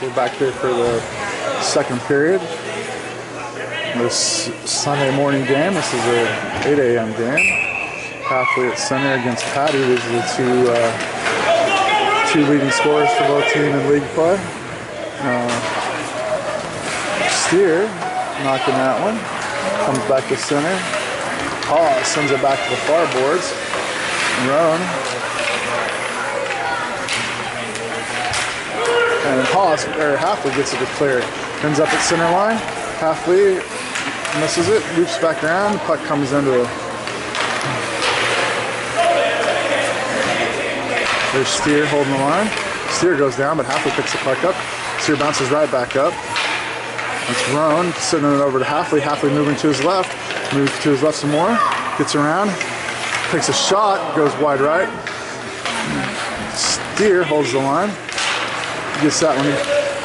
We're back here for the second period. This Sunday morning game. This is a 8 a.m. game. Halfway at center against Patty. These are the two leading scorers for both team in league play. Steer knocking that one. Comes back to center. Paw sends it back to the far boards. Roan. And Halfway gets it to clear. Ends up at center line. Halfway misses it, loops back around. The puck comes into the. There's Steer holding the line. Steer goes down, but Halfway picks the puck up. Steer bounces right back up. It's Roan sending it over to Halfway. Halfway moving to his left. Moves to his left some more. Gets around. Takes a shot. Goes wide right. Steer holds the line. Gets that one.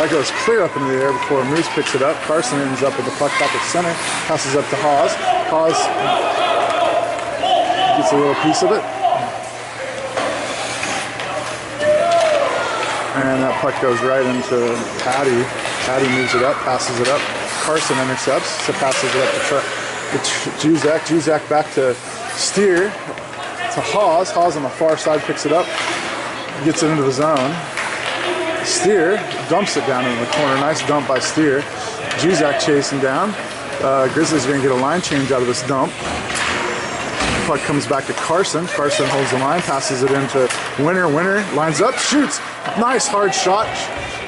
That goes clear up into the air before Moose picks it up. Carson ends up with the puck back at center. Passes up to Hawes. Hawes gets a little piece of it. And that puck goes right into Patty. Patty moves it up, passes it up. Carson intercepts, so passes it up to Juzak. Juzak back to Steer. To Hawes. Hawes on the far side picks it up. Gets it into the zone. Steer dumps it down into the corner. Nice dump by Steer. Juzak chasing down. Grizzlies are going to get a line change out of this dump. Puck comes back to Carson. Carson holds the line, passes it into Winner. Winner lines up, shoots. Nice hard shot.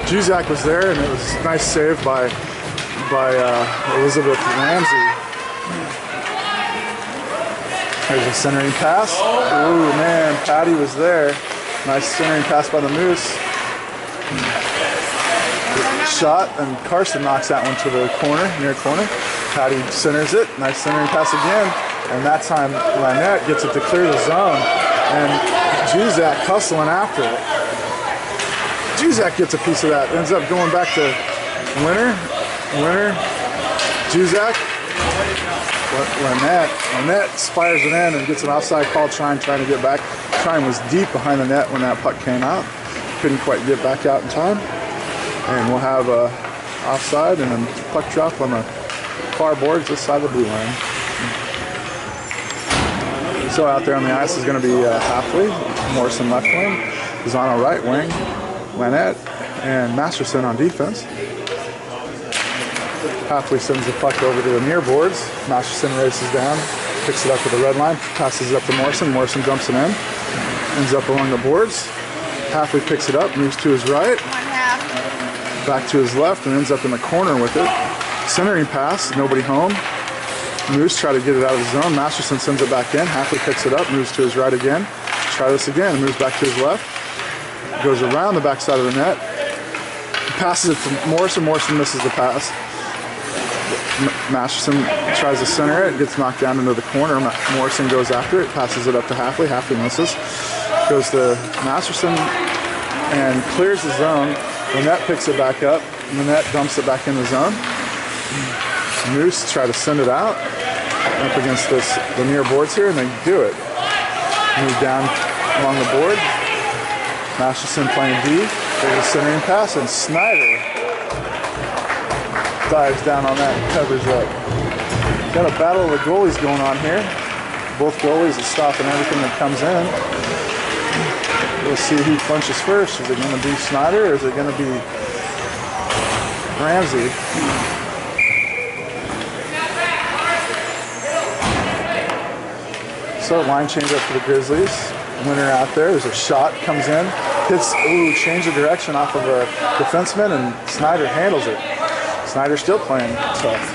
Juzak was there, and it was a nice save by Elizabeth Ramsey. There's a centering pass. Ooh, man, Patty was there. Nice centering pass by the Moose. Shot, and Carson knocks that one to the corner, near corner. Patty centers it. Nice centering pass again. And that time, Lynette gets it to clear the zone. And Juzak hustling after it. Juzak gets a piece of that. Ends up going back to Winner. Winner. Juzak. Lynette fires it in and gets an offside call. Trying to get back. Trine was deep behind the net when that puck came out. Couldn't quite get back out in time. And we'll have a offside and a puck drop on the far boards this side of the blue line. So out there on the ice is going to be Halfway, Morrison left wing, Zano right wing, Lynette, and Masterson on defense. Halfway sends the puck over to the near boards. Masterson races down, picks it up to the red line, passes it up to Morrison. Morrison dumps it in, ends up along the boards. Halfway picks it up, moves to his right, back to his left, and ends up in the corner with it. Centering pass, nobody home. Moose try to get it out of the zone. Masterson sends it back in. Halfway picks it up, moves to his right again. Try this again, moves back to his left. Goes around the backside of the net. Passes it to Morrison. Morrison misses the pass. Masterson tries to center it, gets knocked down into the corner. Morrison goes after it, passes it up to Halfway. Halfway misses. Goes to Masterson and clears the zone. Lynette picks it back up. Lynette dumps it back in the zone. Moose try to send it out up against the near boards here, and they do it. Move down along the board. Masterson playing D. There's a centering pass, and Snyder dives down on that and covers up. Got a battle of the goalies going on here. Both goalies are stopping everything that comes in. We'll see who punches first. Is it going to be Snyder or is it going to be Ramsey? So line change up for the Grizzlies. Winner out there. There's a shot, comes in, hits, change of direction off of a defenseman, and Snyder handles it. Snyder still playing tough.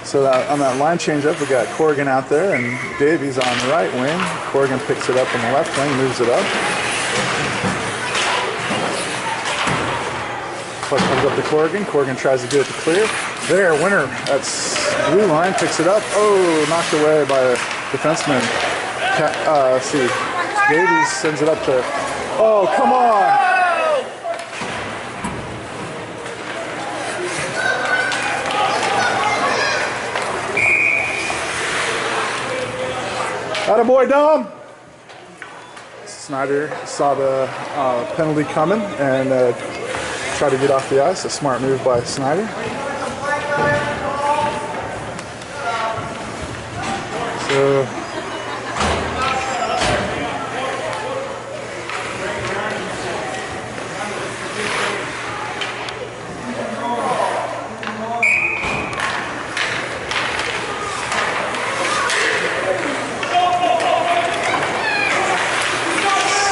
So on that line change up, we got Corrigan out there and Davies on the right wing. Corrigan picks it up on the left wing, moves it up. Puck comes up to Corrigan. Corrigan tries to get it to clear. There, Winner. That's blue line, picks it up. Oh, knocked away by a defenseman. Let's see. Davies sends it up to. Oh, come on! Attaboy, Dom! Snyder saw the penalty coming and tried to get off the ice. A smart move by Snyder.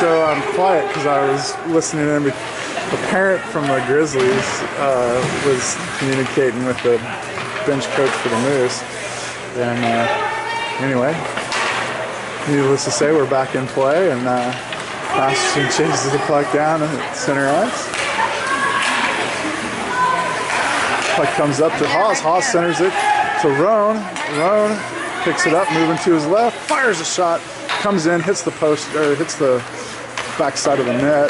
So I'm quiet because I was listening in. A parent from the Grizzlies was communicating with the bench coach for the Moose. And anyway, needless to say, we're back in play, and Masterson chases the puck down at center ice. Puck comes up to Haas. Haas centers it to Roan. Roan picks it up, moving to his left, fires a shot, comes in, hits the post, or hits the backside of the net.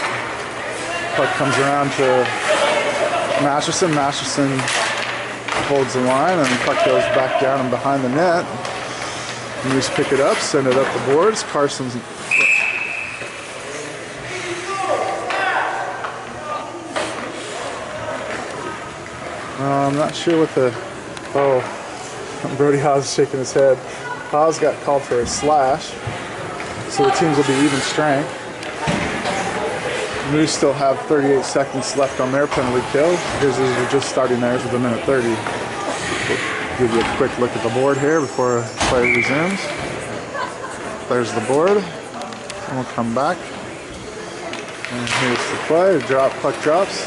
Puck comes around to Masterson. Masterson holds the line, and the puck goes back down and behind the net. Moose pick it up, send it up the boards. Carson's I'm not sure what the Brody Haas is shaking his head. Haas got called for a slash, so the teams will be even strength. Moose still have 38 seconds left on their penalty kill. Grizzlies are just starting theirs with 1:30. Give you a quick look at the board here before play resumes. There's the board. And we'll come back. And here's the play. Puck drops.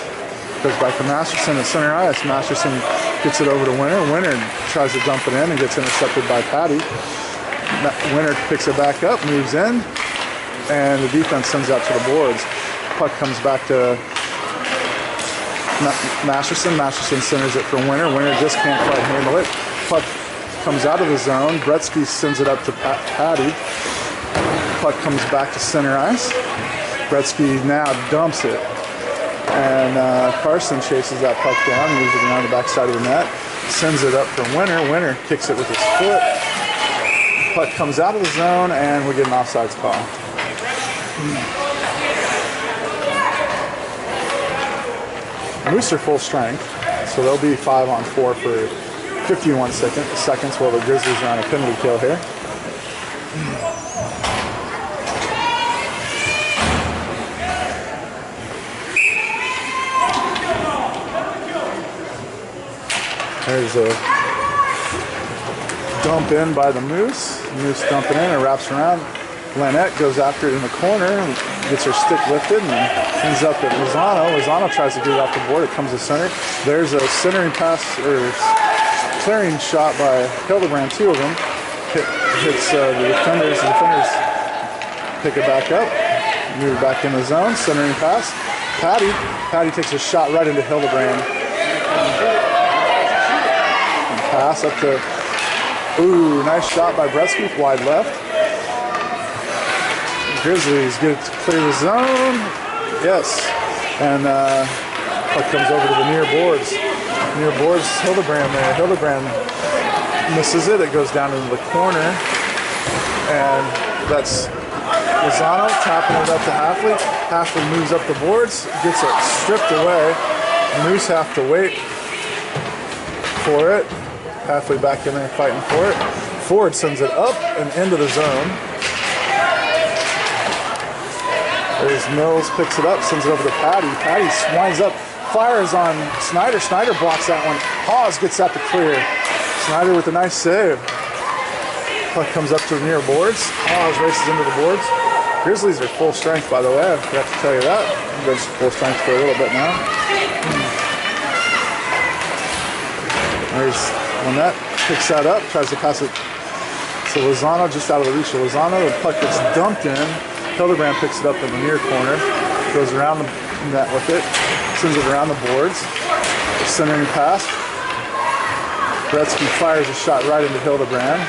Goes back to Masterson at center ice. Masterson gets it over to Winter. Winter tries to dump it in and gets intercepted by Patty. Winter picks it back up, moves in, and the defense sends out to the boards. Puck comes back to Masterson. Masterson centers it for Winter. Winter just can't quite handle it. Puck comes out of the zone. Gretzky sends it up to Patty. Puck comes back to center ice. Gretzky now dumps it. And Carson chases that puck down, moves it around the backside of the net, sends it up for Winter. Winter kicks it with his foot. Puck comes out of the zone, and we get an offsides call. Moose are full strength, so they'll be 5-on-4 for 51 seconds while the Grizzlies are on a penalty kill here. There's a dump in by the Moose. Moose dumping in and wraps around. Lynette goes after it in the corner, gets her stick lifted, and ends up at Lozano. Lozano tries to get it off the board. It comes to center. There's a centering pass, or clearing shot by Hildebrand. Two of them hits the defenders. The defenders pick it back up, move it back in the zone. Centering pass. Patty takes a shot right into Hildebrand. And pass up to, nice shot by Gretzky, wide left. Grizzlies get it to clear the zone. Yes. And puck comes over to the near boards. Near boards, Hildebrand there. Hildebrand misses it. It goes down into the corner. And that's Lozano tapping it up to Halfley. Halfley moves up the boards, gets it stripped away. Moose have to wait for it. Halfley back in there fighting for it. Ford sends it up and into the zone. There's Mills, picks it up, sends it over to Patty. Patty winds up, fires on Snyder. Snyder blocks that one. Hawes gets that to clear. Snyder with a nice save. Puck comes up to the near boards. Hawes races into the boards. Grizzlies are full strength, by the way. I forgot to tell you that. I've been full strength for a little bit now. There's Lynette, picks that up, tries to pass it to Lozano, just out of the reach of Lozano. The puck gets dumped in. Hildebrand picks it up in the near corner, goes around the net with it, sends it around the boards, centering pass. Gretzky fires a shot right into Hildebrand.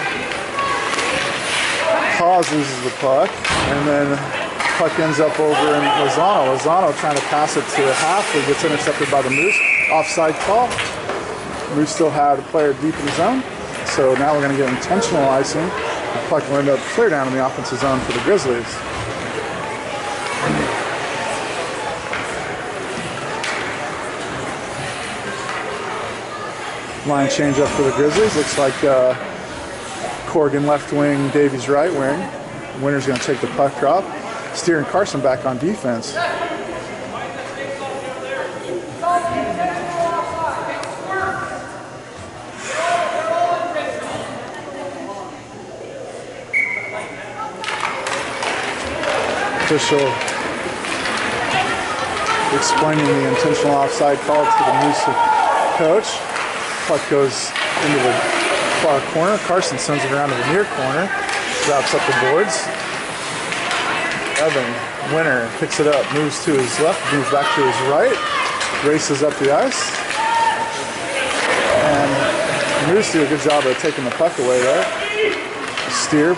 Hawes loses the puck, and then puck ends up over in Lozano. Lozano trying to pass it to Halfley, gets intercepted by the Moose. Offside call. Moose still had a player deep in the zone, so now we're going to get intentional icing. The puck will end up clear down in the offensive zone for the Grizzlies. Line change up for the Grizzlies. Looks like Corrigan left wing, Davies right wing. Winner's going to take the puck drop. Steer and Carson back on defense. Official explaining the intentional offside call to the Moose coach. Puck goes into the far corner. Carson sends it around to the near corner. Drops up the boards. Evan, Winner, picks it up, moves to his left, moves back to his right, races up the ice. And Moose do a good job of taking the puck away there. Steer,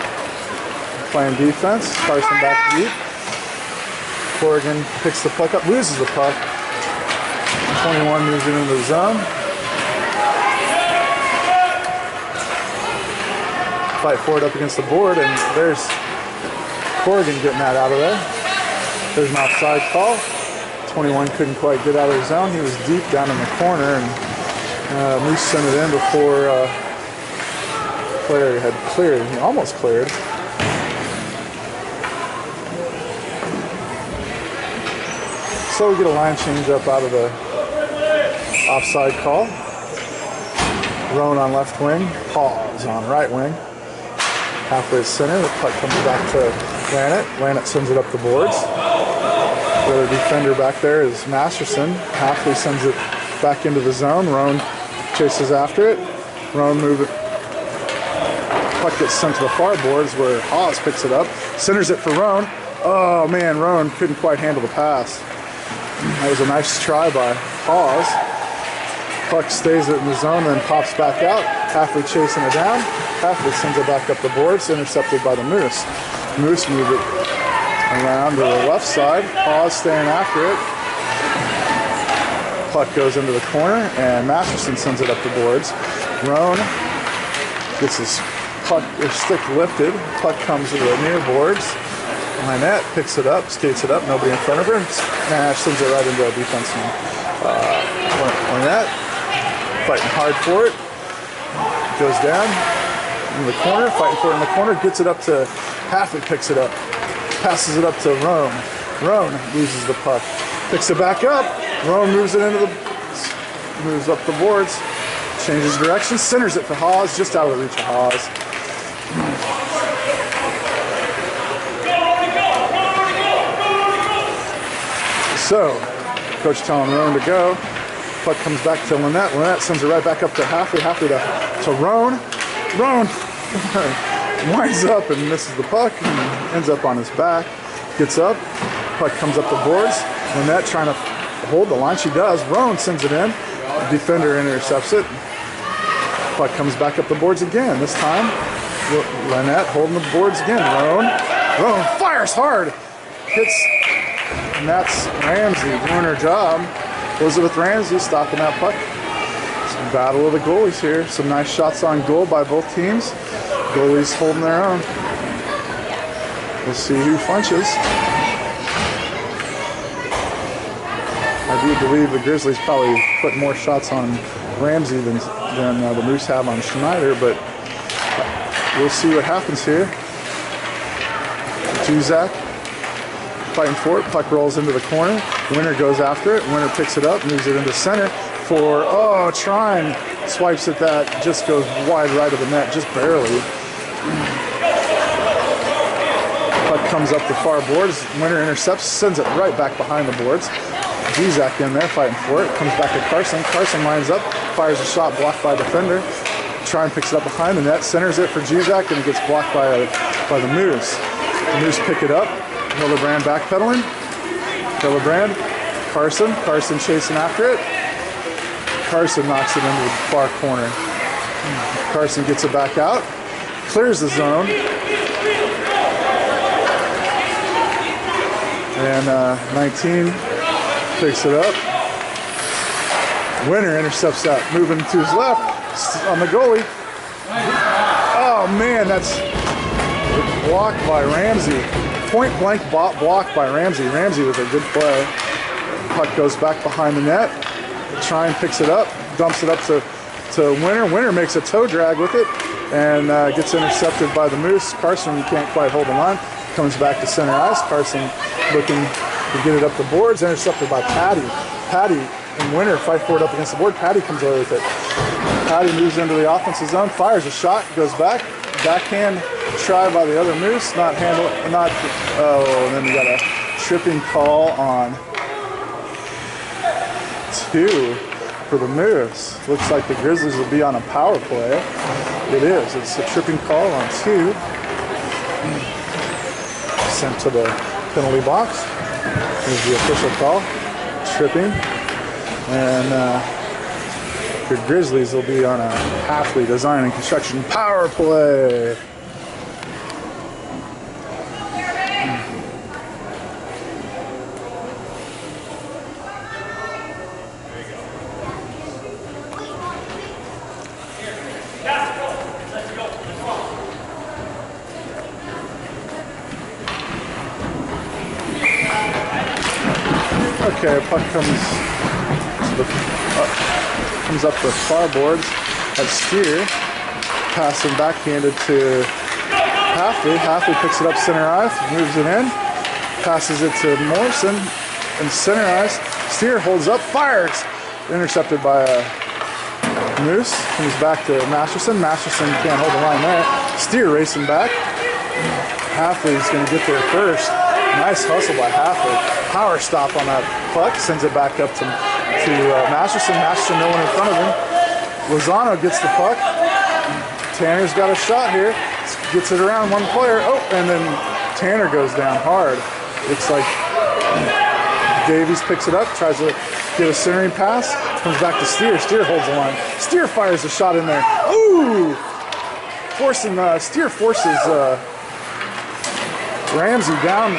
playing defense. Carson back deep. Corrigan picks the puck up, loses the puck. 21 moves it into the zone. Fight for it up against the board, and there's Corrigan getting that out of there. There's an offside call. 21 couldn't quite get out of the zone. He was deep down in the corner, and Moose sent it in before player had cleared. He almost cleared. So we get a line change up out of the offside call. Roan on left wing, Hawes on right wing. Halfway to center, the puck comes back to Lanet. Lanet sends it up the boards. The other defender back there is Masterson. Halfway sends it back into the zone. Roan chases after it. Roan moves it. Puck gets sent to the far boards where Hawes picks it up. Centers it for Roan. Oh man, Roan couldn't quite handle the pass. That was a nice try by Hawes. Puck stays in the zone, then pops back out. Halfway chasing it down. Halfway sends it back up the boards, intercepted by the Moose. Moose move it around to the left side. Hawes staying after it. Puck goes into the corner, and Masterson sends it up the boards. Roan gets his puck or stick lifted. Puck comes to the near boards. Lynette picks it up, skates it up, nobody in front of her. Nash sends it right into a defenseman. Lynette fighting hard for it. Goes down in the corner, fighting for it in the corner, gets it up to Halfley, picks it up, passes it up to Roan. Roan loses the puck, picks it back up. Roan moves it moves up the boards, changes direction, centers it for Hawes, just out of the reach of Hawes. So, coach telling Roan to go. Puck comes back to Lynette. Lynette sends it right back up to Halfley. Halfley to Roan. Roan winds up and misses the puck and ends up on his back. Gets up. Puck comes up the boards. Lynette trying to hold the line. She does. Roan sends it in. The defender intercepts it. Puck comes back up the boards again. This time, Lynette holding the boards again. Roan fires hard. Hits. And that's Ramsey doing her job. Elizabeth Ramsey stopping that puck. Some battle of the goalies here. Some nice shots on goal by both teams. Goalies holding their own. We'll see who flinches. I do believe the Grizzlies probably put more shots on Ramsey than the Moose have on Schneider, but we'll see what happens here. Juzak fighting for it. Puck rolls into the corner. Winner goes after it. Winner picks it up, moves it into center for, trying. Swipes at that, just goes wide right of the net, just barely. Puck comes up the far boards. Winner intercepts, sends it right back behind the boards. Juzak in there fighting for it. Comes back to Carson. Carson lines up, fires a shot blocked by a defender. Trine picks it up behind the net, centers it for Juzak, and it gets blocked by the Moose. The Moose pick it up. Hillebrand backpedaling. Hillebrand, Carson chasing after it. Carson knocks it into the far corner. Carson gets it back out, clears the zone. And 19 picks it up. Winner intercepts that, moving to his left on the goalie. Oh man, that's blocked by Ramsey. Point blank blocked by Ramsey. Ramsey with a good play. Puck goes back behind the net. Trine picks it up, dumps it up to to Winter. Winter makes a toe drag with it and gets intercepted by the Moose. Carson can't quite hold the line. Comes back to center ice. Carson looking to get it up the boards. Intercepted by Patty. Patty and Winter fight for it up against the board. Patty comes away with it. Patty moves into the offensive zone, fires a shot, goes back. Backhand try by the other Moose. Not handle. Not. Oh, and then we got a tripping call on 2 for the Moose. Looks like the Grizzlies will be on a power play. It is. It's a tripping call on 2. Sent to the penalty box. Here's the official call. Tripping. And the Grizzlies will be on a Halfley Design and Construction power play. Okay, puck comes up the far boards at Steer. Passing backhanded to Halfley. Halfley picks it up center ice, moves it in, passes it to Morrison in center ice. Steer holds up, fires. Intercepted by Moose. Comes back to Masterson. Masterson can't hold the line there. Steer racing back. Halfley's going to get there first. Nice hustle by Halfley. Power stop on that puck. Sends it back up to Masterson. Masterson, no one in front of him. Lozano gets the puck. Tanner's got a shot here. Gets it around one player. Oh, and then Tanner goes down hard. Looks like Davies picks it up. Tries to get a centering pass. Comes back to Steer. Steer holds the line. Steer fires a shot in there. Ooh! Steer forces Ramsey down.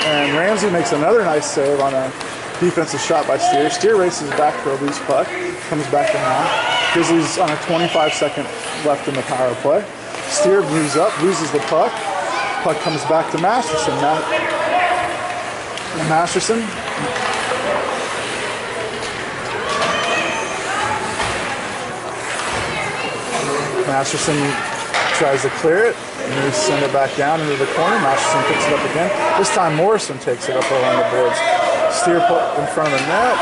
And Ramsey makes another nice save on a defensive shot by Steer. Steer races back for a loose puck. Comes back around. Grizzlies on a 25-second left in the power play. Steer moves up, loses the puck. Puck comes back to Masterson. Masterson tries to clear it. And send it back down into the corner. Masterson picks it up again. This time Morrison takes it up along the boards. Steer put in front of the net.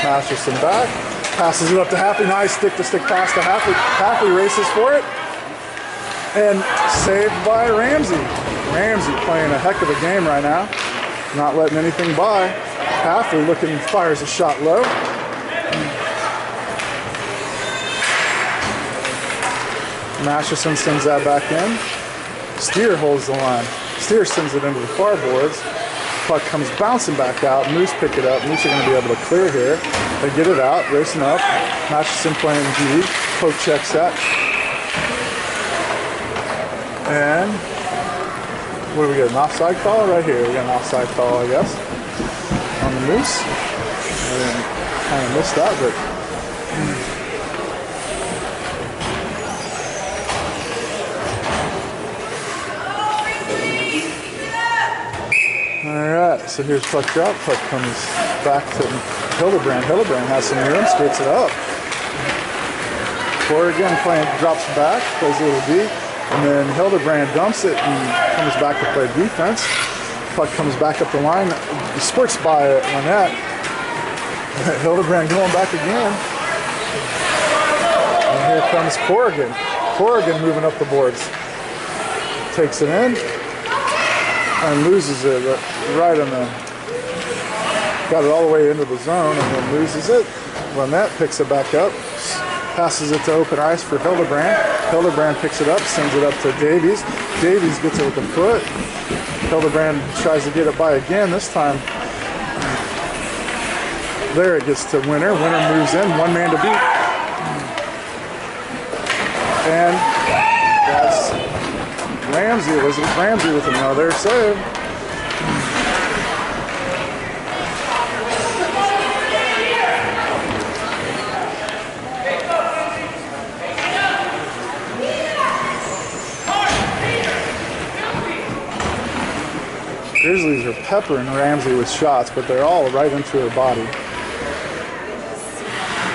Masterson back. Passes it up to Halfley. Nice stick-to-stick pass to Halfley. Halfley races for it. And saved by Ramsey. Ramsey playing a heck of a game right now. Not letting anything by. Halfley looking, fires a shot low. Masterson sends that back in. Steer holds the line. Steer sends it into the far boards. Puck comes bouncing back out. Moose pick it up. Moose are going to be able to clear here. They get it out, racing up. Masterson playing D. Poke checks that. And what do we get? An offside call right here. We got an offside call, I guess, on the Moose. I kind of missed that, but. Alright, so here's puck drop. Puck comes back to Hildebrand. Hildebrand has some room, skates it up. Corrigan drops back, plays a little D, and then Hildebrand dumps it and comes back to play defense. Puck comes back up the line, squirts by Lynette. Hildebrand going back again. And here comes Corrigan. Corrigan moving up the boards. Takes it in. And loses it right on the, got it all the way into the zone and then loses it. Lynette picks it back up, passes it to open ice for Hildebrand. Hildebrand picks it up, sends it up to Davies. Davies gets it with the foot. Hildebrand tries to get it by again. This time, there it gets to Winter. Winter moves in, one man to beat. And that's Ramsey, Elizabeth Ramsey with another save. Grizzlies are peppering Ramsey with shots, but they're all right into her body.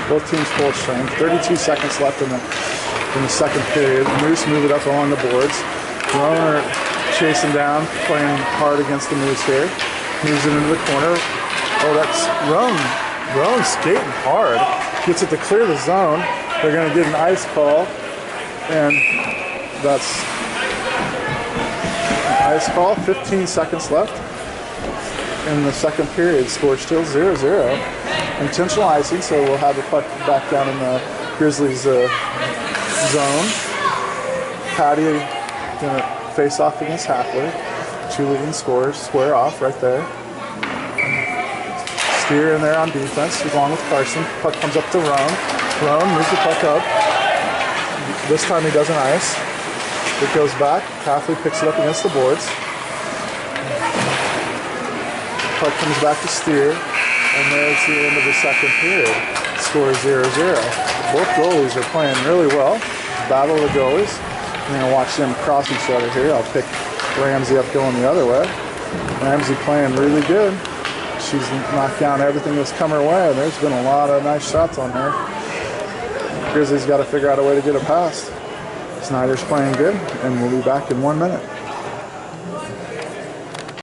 Both teams full strength. 32 seconds left in the second period. Moose move it up along the boards. Roan are chasing down, playing hard against the Moose here. Moves it into the corner. Oh, that's Roan. Roan skating hard. Gets it to clear the zone. They're going to get an ice call. And that's an ice call. 15 seconds left in the second period. Score still 0-0. Intentional icing, so we'll have the puck back down in the Grizzlies zone. Patty going to face off against Halfway. Two leading scorers square off right there. Steer in there on defense along with Carson. Puck comes up to Roan. Roan moves the puck up. This time he doesn't ice. It goes back. Halfway picks it up against the boards. Puck comes back to Steer. And there's the end of the second period. Score 0-0. Both goalies are playing really well. Battle of the goalies. I'm going to watch them cross each other here. I'll pick Ramsey up going the other way. Ramsey playing really good. She's knocked down everything that's come her way. There's been a lot of nice shots on her. Grizzlies got to figure out a way to get it past. Snyder's playing good, and we'll be back in 1 minute.